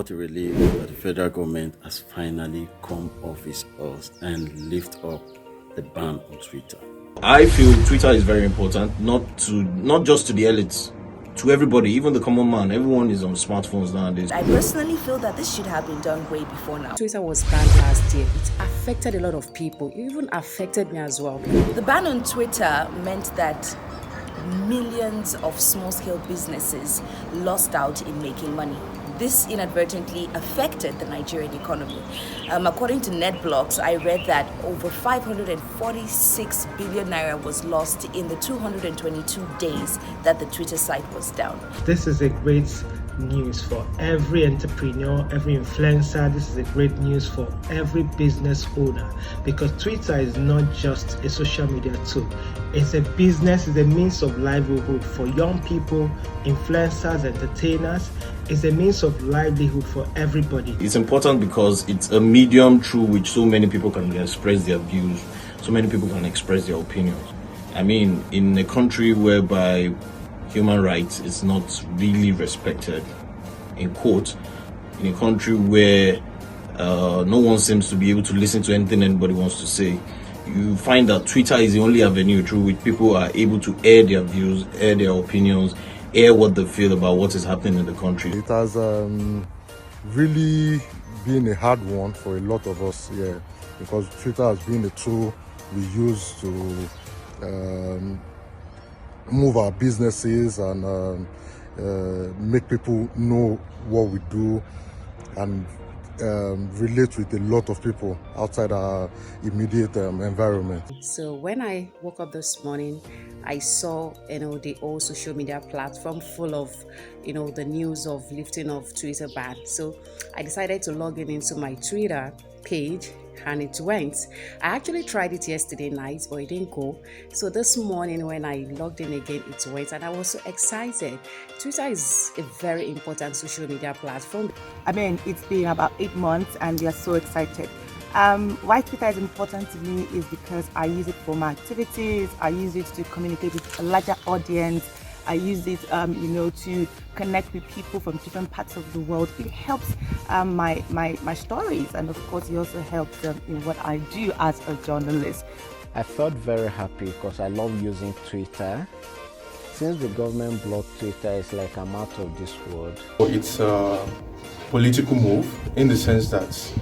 What a relief that the federal government has finally come off its horse and lift up the ban on Twitter. I feel Twitter is very important, not just to the elites, to everybody, even the common man. Everyone is on smartphones nowadays. I personally feel that this should have been done way before now. Twitter was banned last year. It affected a lot of people. It even affected me as well. The ban on Twitter meant that millions of small-scale businesses lost out in making money. This inadvertently affected the Nigerian economy. According to NetBlocks, I read that over 546 billion naira was lost in the 222 days that the Twitter site was down. This is a great news for every entrepreneur, every influencer. This is a great news for every business owner, because Twitter is not just a social media tool. It's a business, it's a means of livelihood for young people, influencers, entertainers. It's a means of livelihood for everybody. It's important because it's a medium through which so many people can express their views, so many people can express their opinions. I mean, in a country whereby human rights is not really respected, in quote, in a country where no one seems to be able to listen to anything anybody wants to say, you find that Twitter is the only avenue through which people are able to air their views, air their opinions, air what they feel about what is happening in the country. It has really been a hard one for a lot of us here, because Twitter has been a tool we use to move our businesses and make people know what we do and relate with a lot of people outside our immediate environment. So when I woke up this morning, I saw the old social media platform full of the news of lifting of Twitter ban. So I decided to log into my Twitter page, and it went. I actually tried it yesterday night, but it didn't go. So this morning when I logged in again, it went, and I was so excited. Twitter is a very important social media platform. I mean, it's been about 8 months and we are so excited. Why Twitter is important to me is because I use it for my activities. I use it to communicate with a larger audience. I use it, to connect with people from different parts of the world. It helps my stories, and of course, it also helps in what I do as a journalist. I felt very happy because I love using Twitter. Since the government blocked Twitter, it's like I'm out of this world. It's a political move in the sense that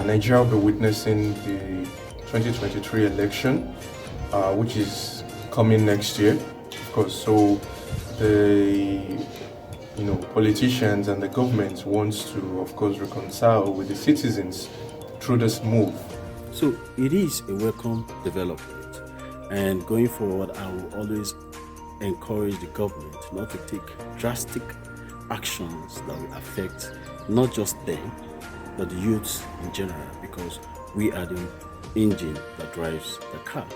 Nigeria will be witnessing the 2023 election, which is coming next year. Of course, so the politicians and the government wants to, of course, reconcile with the citizens through this move. So it is a welcome development, and going forward, I will always encourage the government not to take drastic actions that will affect not just them, but the youths in general, because we are the engine that drives the car.